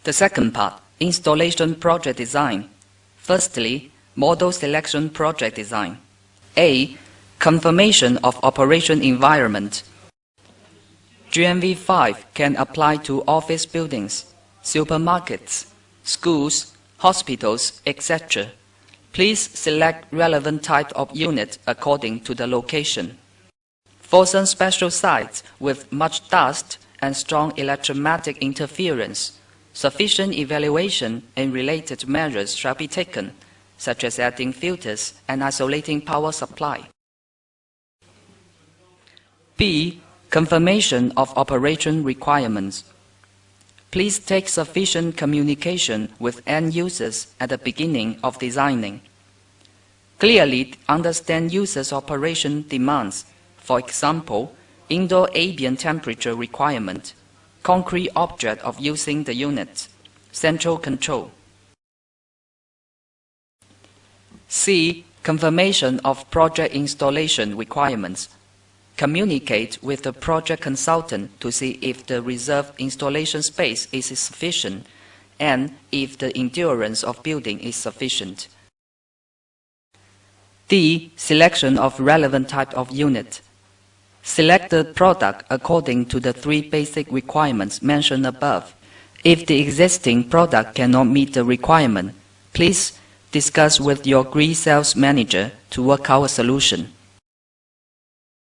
The second part, installation project design. Firstly, model selection project design. A. Confirmation of operation environment. GMV5 can apply to office buildings, supermarkets, schools, hospitals, etc. Please select relevant type of unit according to the location. For some special sites with much dust and strong electromagnetic interference, sufficient evaluation and related measures shall be taken, such as adding filters and isolating power supply. B. Confirmation of operation requirements. Please take sufficient communication with end users at the beginning of designing. Clearly understand users' operation demands, for example, indoor ambient temperature requirement, concrete object of using the unit, central control. C. Confirmation of project installation requirements. Communicate with the project consultant to see if the reserved installation space is sufficient and if the endurance of building is sufficient. D. Selection of relevant type of unit. Select the product according to the 3 basic requirements mentioned above. If the existing product cannot meet the requirement, please discuss with your Gree sales manager to work out a solution.